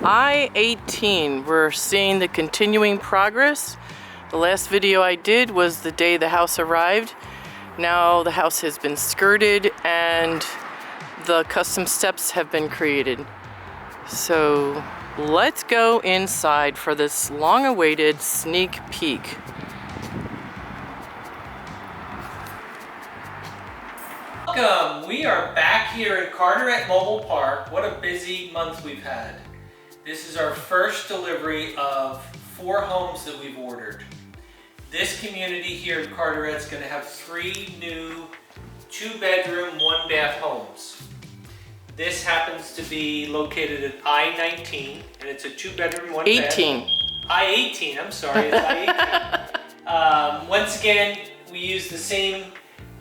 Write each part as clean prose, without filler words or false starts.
I-18, we're seeing the continuing progress. The last video I did was the day the house arrived. Now the house has been skirted and the custom steps have been created. So let's go inside for this long-awaited sneak peek. Welcome! We are back here in Carteret Mobile Park. What a busy month we've had. This is our first delivery of 4 homes that we've ordered. This community here in Carteret is going to have 3 new 2-bedroom, 1-bath homes. This happens to be located at I-19, and it's a 2-bedroom, 1-bath. 18. I-18, I'm sorry, it's I-18. Once again, we use the same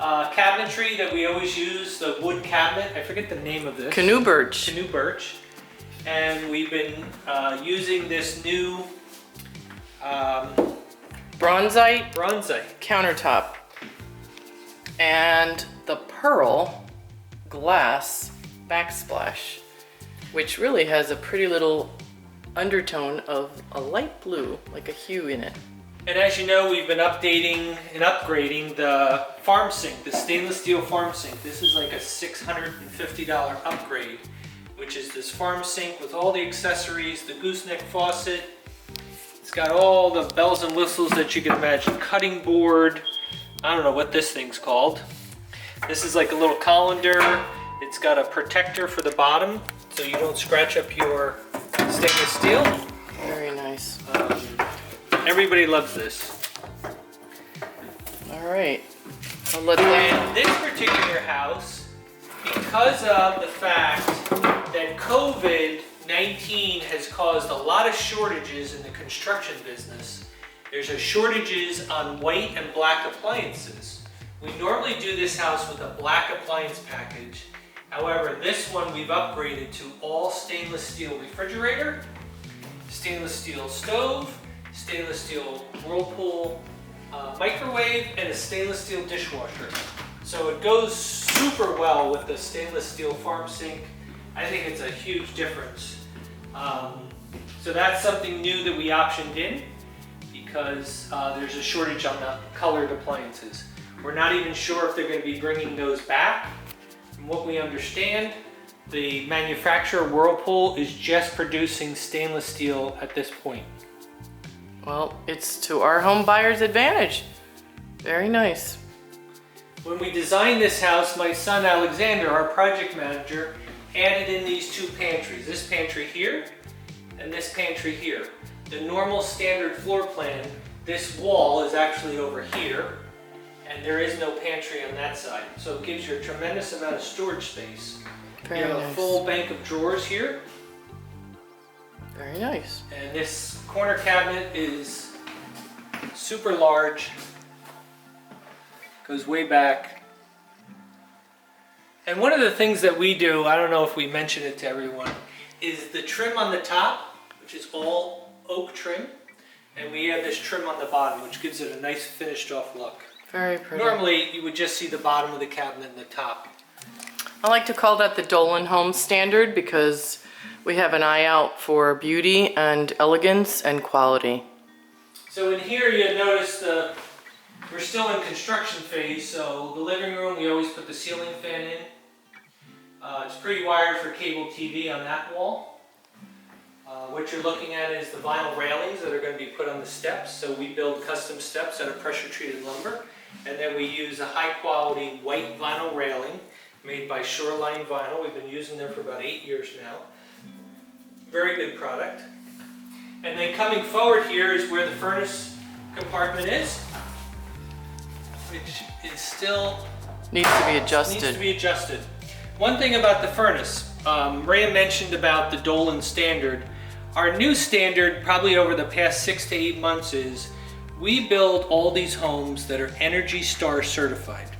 cabinetry that we always use, the wood cabinet. I forget the name of this. Canoe Birch. Canoe Birch. And we've been using this new Bronzite countertop. And the pearl glass backsplash, which really has a pretty little undertone of a light blue, like a hue in it. And as you know, we've been updating and upgrading the farm sink, the stainless steel farm sink. This is like a $650 upgrade, which is this farm sink with all the accessories, the gooseneck faucet. It's got all the bells and whistles that you can imagine. Cutting board. I don't know what this thing's called. This is like a little colander. It's got a protector for the bottom so you don't scratch up your stainless steel. Very nice. Everybody loves this. All right. I'll let them. And this particular house, because of the fact that COVID-19 has caused a lot of shortages in the construction business, there's a shortages on white and black appliances. We normally do this house with a black appliance package. However, this one we've upgraded to all stainless steel refrigerator, stainless steel stove, stainless steel Whirlpool microwave, and a stainless steel dishwasher. So it goes super well with the stainless steel farm sink. I think it's a huge difference. So that's something new that we optioned in because there's a shortage on the colored appliances. We're not even sure if they're going to be bringing those back. From what we understand, the manufacturer Whirlpool is just producing stainless steel at this point. Well, it's to our home buyers' advantage. Very nice. When we designed this house, my son Alexander, our project manager, added in these 2 pantries. This pantry here and this pantry here. The normal standard floor plan, this wall is actually over here and there is no pantry on that side. So it gives you a tremendous amount of storage space. Very you have nice. A full bank of drawers here. Very nice. And this corner cabinet is super large, goes way back. And one of the things that we do, I don't know if we mention it to everyone, is the trim on the top, which is all oak trim, and we have this trim on the bottom, which gives it a nice finished off look. Very pretty. Normally, you would just see the bottom of the cabinet and the top. I like to call that the Dolan Home standard because we have an eye out for beauty and elegance and quality. So in here you notice we're still in construction phase, so the living room we always put the ceiling fan in. It's pre-wired for cable TV on that wall. What you're looking at is the vinyl railings that are going to be put on the steps. So we build custom steps out of pressure treated lumber, and then we use a high quality white vinyl railing made by Shoreline Vinyl. We've been using them for about 8 years now. Very good product. And then coming forward here is where the furnace compartment is, which is still Needs to be adjusted. needs to be adjusted. One thing about the furnace, Ray mentioned about the Dolan standard. Our new standard, probably over the past 6 to 8 months, is we build all these homes that are Energy Star certified.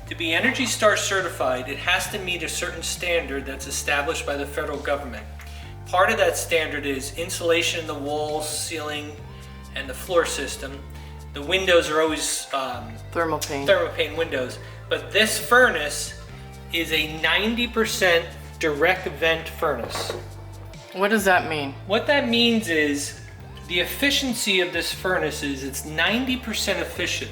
To be Energy Star certified, it has to meet a certain standard that's established by the federal government. Part of that standard is insulation in the walls, ceiling, and the floor system. The windows are always Thermalpane windows. But this furnace is a 90% direct vent furnace. What does that mean? What that means is the efficiency of this furnace is it's 90% efficient.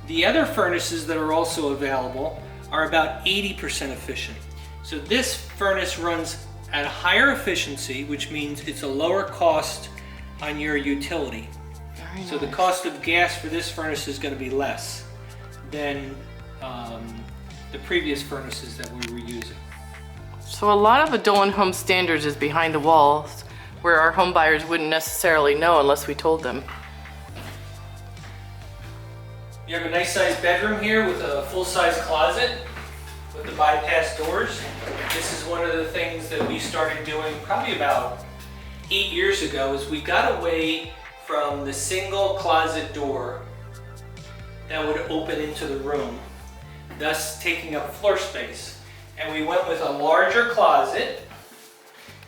The other furnaces that are also available are about 80% efficient. So this furnace runs at a higher efficiency, which means it's a lower cost on your utility. Very So the nice. cost of gas for this furnace is going to be less than the previous furnaces that we were using. So a lot of the Dolan Home standards is behind the walls, where our home buyers wouldn't necessarily know unless we told them. You have a nice sized bedroom here with a full-size closet with the bypass doors. This is one of the things that we started doing probably about 8 years ago, is we got away from the single closet door that would open into the room, thus taking up floor space. And we went with a larger closet,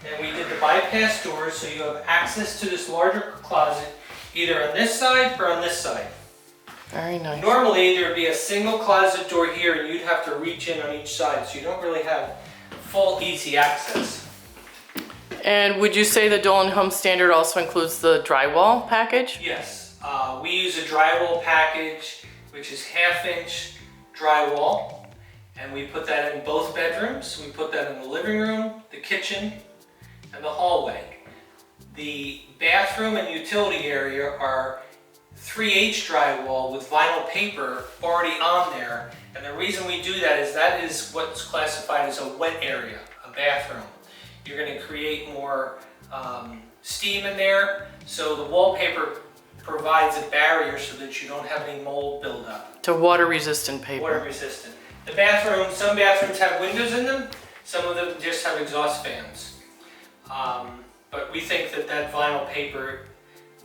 and we did the bypass doors so you have access to this larger closet either on this side or on this side. Very nice. Normally there would be a single closet door here and you'd have to reach in on each side, so you don't really have full easy access. And would you say the Dolan Home standard also includes the drywall package? Yes, we use a drywall package, which is 1/2 inch drywall, and we put that in both bedrooms. We put that in the living room, the kitchen, and the hallway. The bathroom and utility area are 3H drywall with vinyl paper already on there, and the reason we do that is what's classified as a wet area, a bathroom. You're going to create more steam in there, so the wallpaper provides a barrier so that you don't have any mold buildup. To water resistant paper. Water resistant. The bathroom, some bathrooms have windows in them, some of them just have exhaust fans. But we think that vinyl paper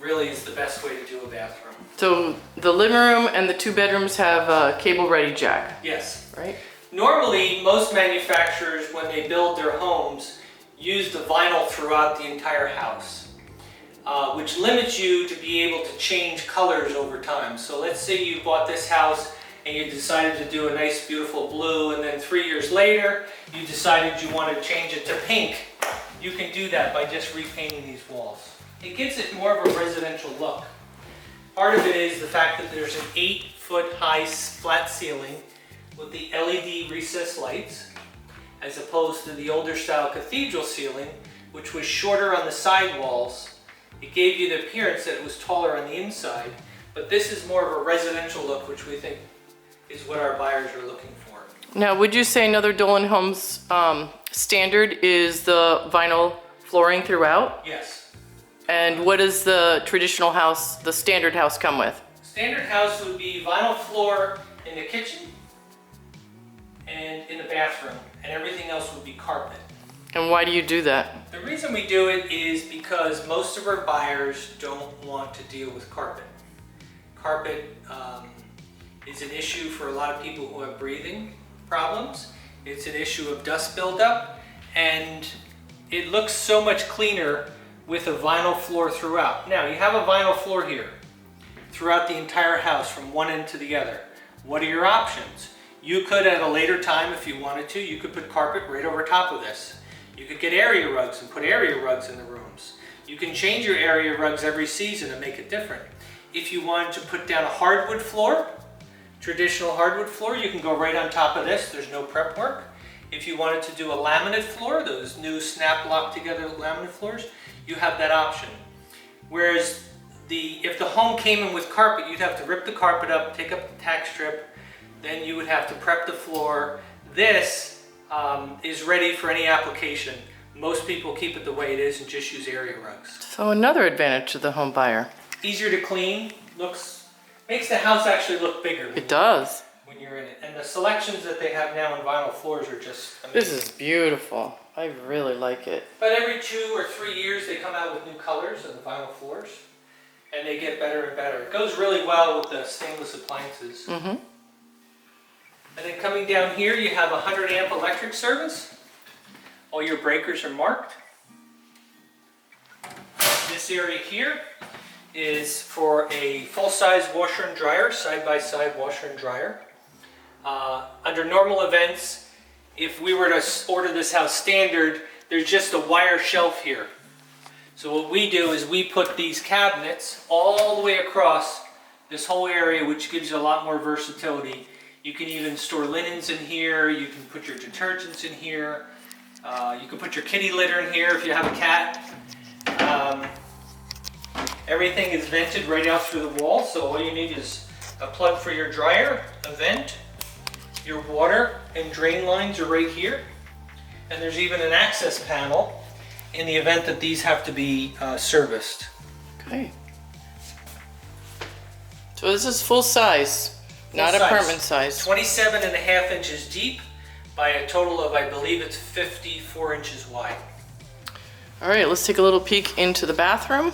really is the best way to do a bathroom. So the living room and the 2 bedrooms have a cable ready jack, Yes. right? Normally, most manufacturers, when they build their homes, use the vinyl throughout the entire house, which limits you to be able to change colors over time. So let's say you bought this house and you decided to do a nice beautiful blue, and then 3 years later you decided you want to change it to pink. You can do that by just repainting these walls. It gives it more of a residential look. Part of it is the fact that there's an 8-foot high flat ceiling with the LED recessed lights, as opposed to the older style cathedral ceiling, which was shorter on the side walls. It gave you the appearance that it was taller on the inside, but this is more of a residential look, which we think is what our buyers are looking for. Now, would you say another Dolan Homes standard is the vinyl flooring throughout? Yes. And what does the traditional house, the standard house, come with? Standard house would be vinyl floor in the kitchen and in the bathroom, and everything else would be carpet. And why do you do that? The reason we do it is because most of our buyers don't want to deal with carpet. Carpet is an issue for a lot of people who have breathing problems. It's an issue of dust buildup, and it looks so much cleaner with a vinyl floor throughout. Now, you have a vinyl floor here throughout the entire house from one end to the other. What are your options? You could, at a later time, if you wanted to, you could put carpet right over top of this. You could get area rugs and put area rugs in the rooms. You can change your area rugs every season and make it different. If you wanted to put down a hardwood floor, traditional hardwood floor, you can go right on top of this. There's no prep work. If you wanted to do a laminate floor, those new snap lock together laminate floors, you have that option. Whereas if the home came in with carpet, you'd have to rip the carpet up, take up the tack strip, then you would have to prep the floor. This is ready for any application. Most people keep it the way it is and just use area rugs. So another advantage to the home buyer. Easier to clean, makes the house actually look bigger. It does. When you're in it. And the selections that they have now in vinyl floors are just amazing. This is beautiful. I really like it. But every 2 or 3 years they come out with new colors of the vinyl floors, and they get better and better. It goes really well with the stainless appliances. Mm-hmm. And then coming down here, you have a 100 amp electric service. All your breakers are marked. This area here is for a full-size washer and dryer, side-by-side washer and dryer. Under normal events, if we were to order this house standard, there's just a wire shelf here. So what we do is we put these cabinets all the way across this whole area, which gives you a lot more versatility. You can even store linens in here, you can put your detergents in here, you can put your kitty litter in here if you have a cat. Everything is vented right out through the wall, so all you need is a plug for your dryer, a vent, your water and drain lines are right here, and there's even an access panel in the event that these have to be serviced. Okay. So this is full size, not apartment size. 27.5 inches deep by a total of, I believe it's 54 inches wide. All right, let's take a little peek into the bathroom.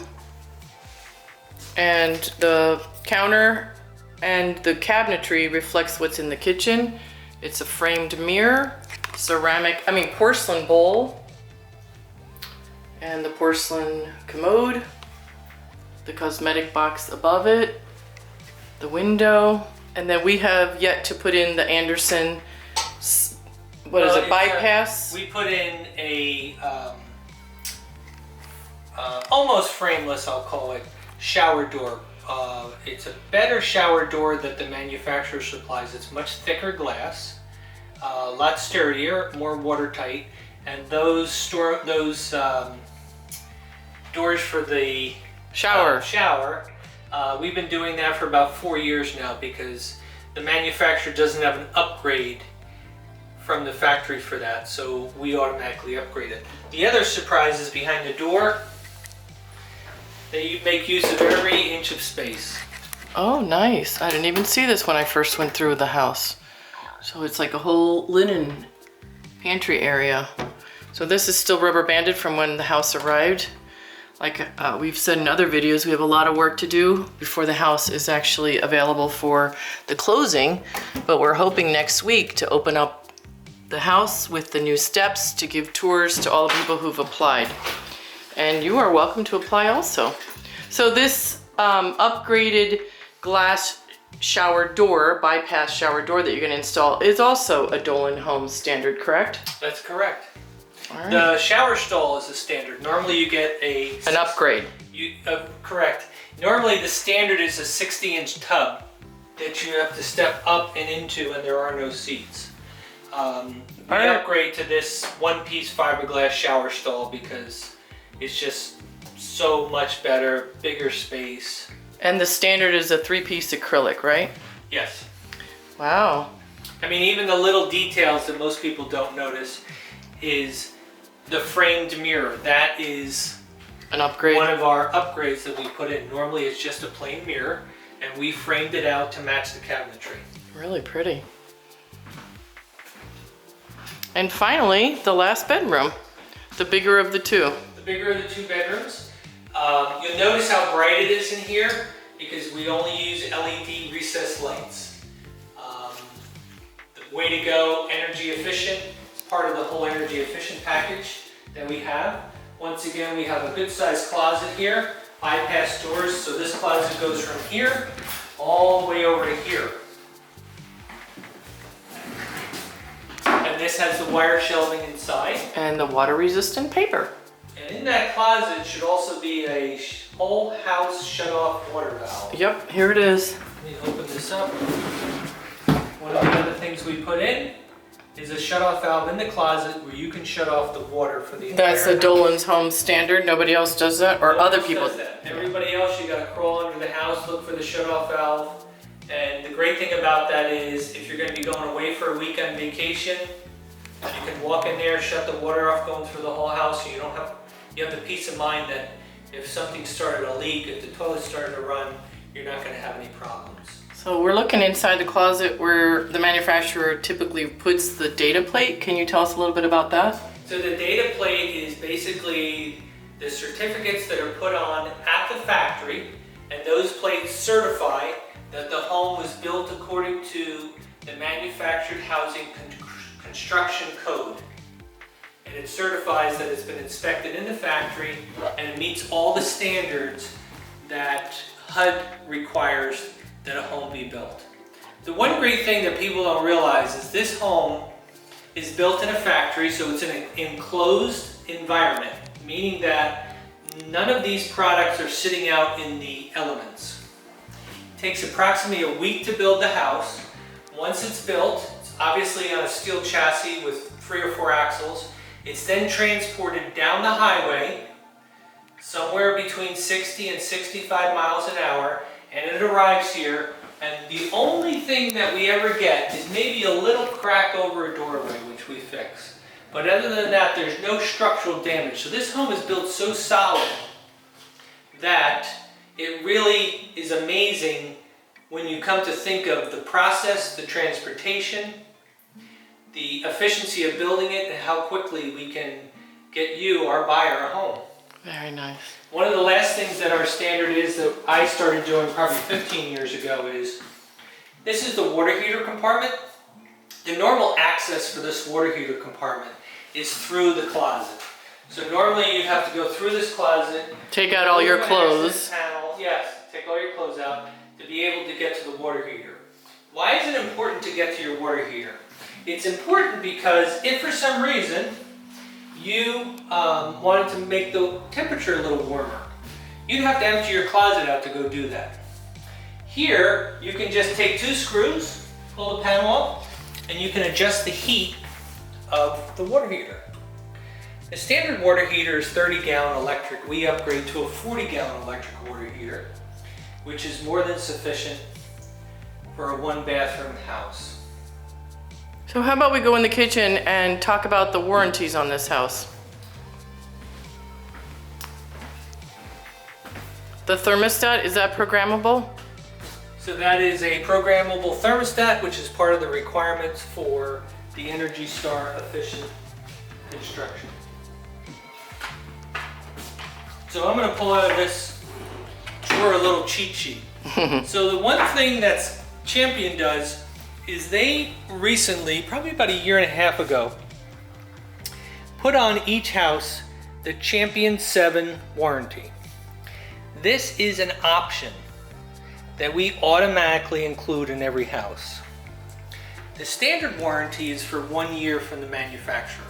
And the counter and the cabinetry reflects what's in the kitchen. It's a framed mirror, porcelain bowl, and the porcelain commode, the cosmetic box above it, the window, and then we have yet to put in the Anderson, bypass? We put in a almost frameless, I'll call it, shower door. It's a better shower door that the manufacturer supplies. It's much thicker glass, a lot sturdier, more watertight, and those doors for the shower, we've been doing that for about 4 years now because the manufacturer doesn't have an upgrade from the factory for that, so we automatically upgrade it. The other surprise is behind the door. They make use of every inch of space. Oh, nice. I didn't even see this when I first went through the house. So it's like a whole linen pantry area. So this is still rubber banded from when the house arrived. Like we've said in other videos, we have a lot of work to do before the house is actually available for the closing, but we're hoping next week to open up the house with the new steps to give tours to all the people who've applied. And you are welcome to apply also. So this upgraded glass shower door, bypass shower door that you're going to install is also a Dolan Home standard, correct? That's correct. All right. The shower stall is a standard. Normally you get an upgrade. Correct. Normally the standard is a 60-inch tub that you have to step up and into, and there are no seats. We upgrade to this one-piece fiberglass shower stall because it's just so much better, bigger space. And the standard is a 3-piece acrylic, right? Yes. Wow. I mean, even the little details that most people don't notice is the framed mirror. That is an upgrade. One of our upgrades that we put in. Normally it's just a plain mirror, and we framed it out to match the cabinetry. Really pretty. And finally, the last bedroom, the bigger of the two. The bigger of the two bedrooms. You'll notice how bright it is in here because we only use LED recessed lights. The way to go, energy efficient. It's part of the whole energy efficient package that we have. Once again, we have a good sized closet here, bypass doors, so this closet goes from here all the way over to here. And this has the wire shelving inside. And the water resistant paper. And in that closet should also be a whole house shut off water valve. Yep, here it is. Let me open this up. One of the other things we put in is a shut off valve in the closet where you can shut off the water for the entire That's the Dolan's Home standard. Nobody else does that, or other people. Does that. Everybody else, you gotta crawl under the house, look for the shut off valve. And the great thing about that is if you're gonna be going away for a week on vacation, you can walk in there, shut the water off going through the whole house, so you have the peace of mind that if something started to leak, if the toilet started to run, you're not gonna have any problems. So we're looking inside the closet where the manufacturer typically puts the data plate. Can you tell us a little bit about that? So the data plate is basically the certificates that are put on at the factory, and those plates certify that the home was built according to the manufactured housing construction code. And it certifies that it's been inspected in the factory and it meets all the standards that HUD requires that a home be built. The one great thing that people don't realize is this home is built in a factory, so it's in an enclosed environment, meaning that none of these products are sitting out in the elements. It takes approximately a week to build the house. Once it's built, it's obviously on a steel chassis with 3 or 4 axles. It's then transported down the highway, somewhere between 60 and 65 miles an hour, and it arrives here. And the only thing that we ever get is maybe a little crack over a doorway, which we fix. But other than that, there's no structural damage. So this home is built so solid that it really is amazing when you come to think of the process, the transportation, the efficiency of building it, and how quickly we can get you, our buyer, a home. Very nice. One of the last things that our standard is that I started doing probably 15 years ago is, this is the water heater compartment. The normal access for this water heater compartment is through the closet. So normally you have to go through this closet, take out all your clothes. Panel, yes, take all your clothes out to be able to get to the water heater. Why is it important to get to your water heater? It's important because if for some reason you wanted to make the temperature a little warmer, you'd have to empty your closet out to go do that. Here, you can just take 2 screws, pull the panel off, and you can adjust the heat of the water heater. The standard water heater is 30-gallon electric. We upgrade to a 40-gallon electric water heater, which is more than sufficient for a 1-bathroom house. So how about we go in the kitchen and talk about the warranties on this house? The thermostat, is that programmable? So that is a programmable thermostat, which is part of the requirements for the Energy Star efficient construction. So I'm going to pull out of this drawer a little cheat sheet. So the one thing that Champion does is they recently, probably about 1.5 years ago, put on each house the Champion 7 warranty. This is an option that we automatically include in every house. The standard warranty is for 1 year from the manufacturer,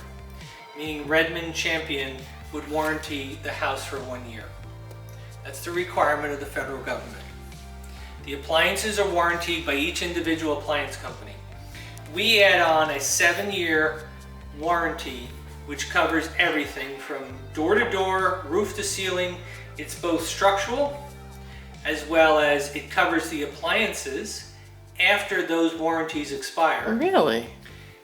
meaning Redmond Champion would warranty the house for 1 year. That's the requirement of the federal government. The appliances are warranted by each individual appliance company. We add on a 7-year warranty, which covers everything from door to door, roof to ceiling. It's both structural, as well as it covers the appliances after those warranties expire. Really?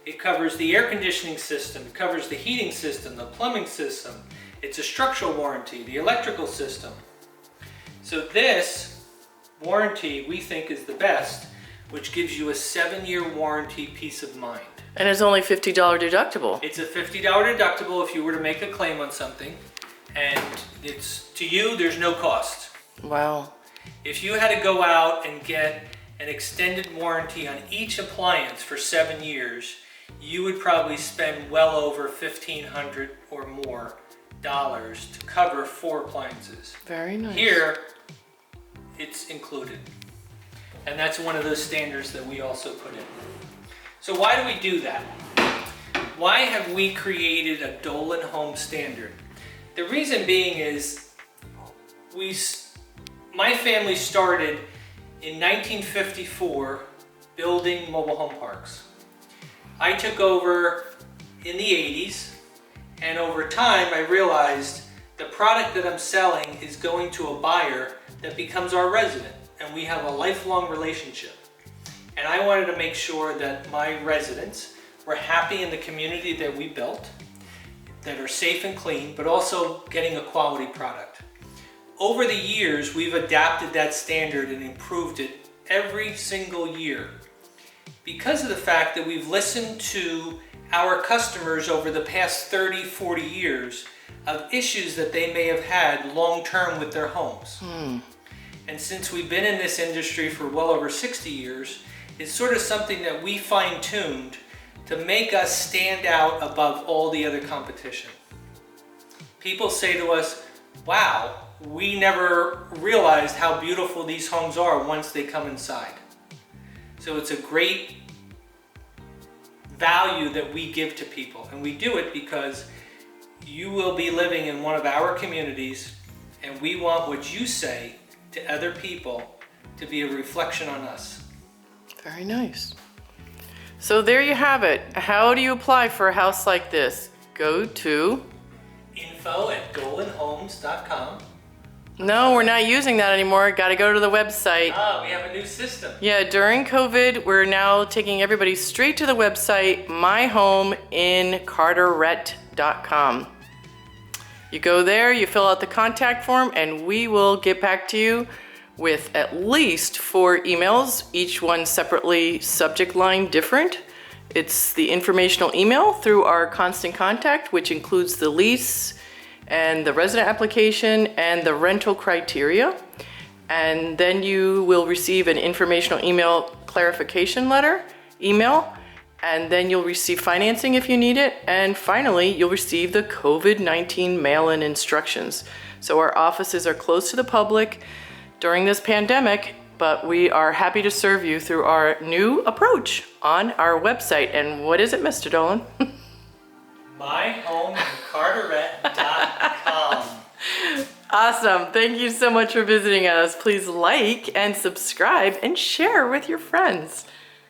It covers the air conditioning system, it covers the heating system, the plumbing system. It's a structural warranty, the electrical system. So this warranty we think is the best, which gives you a 7-year warranty peace of mind. And it's only $50 deductible. It's a $50 deductible if you were to make a claim on something, and it's to you, there's no cost. Wow. If you had to go out and get an extended warranty on each appliance for 7 years, you would probably spend well over $1,500 or more to cover 4 appliances. Very nice. Here, it's included. And that's one of those standards that we also put in. So why do we do that? Why have we created a Dolan Home standard? The reason being is my family started in 1954 building mobile home parks. I took over in the 80s, and over time I realized the product that I'm selling is going to a buyer that becomes our resident, and we have a lifelong relationship. And I wanted to make sure that my residents were happy in the community that we built, that are safe and clean, but also getting a quality product. Over the years, we've adapted that standard and improved it every single year because of the fact that we've listened to our customers over the past 30, 40 years of issues that they may have had long-term with their homes. And since we've been in this industry for well over 60 years, it's sort of something that we fine-tuned to make us stand out above all the other competition. People say to us, wow, we never realized how beautiful these homes are once they come inside. So it's a great value that we give to people, and we do it because You will be living in one of our communities, and we want what you say to other people to be a reflection on us. Very nice. So there you have it. How do you apply for a house like this? Go to... info@dolanhomes.com. No, we're not using that anymore. Got to go to the website. Ah, we have a new system. Yeah, during COVID, we're now taking everybody straight to the website, myhomeincarteret.com. You go there, you fill out the contact form, and we will get back to you with at least 4 emails, each one separately subject line different. It's the informational email through our constant contact, which includes the lease and the resident application and the rental criteria. And then you will receive an informational email clarification letter, email, and then you'll receive financing if you need it. And finally, you'll receive the COVID-19 mail-in instructions. So our offices are closed to the public during this pandemic, but we are happy to serve you through our new approach on our website. And what is it, Mr. Dolan? myhomeincarteret.com. Awesome. Thank you so much for visiting us. Please like and subscribe and share with your friends.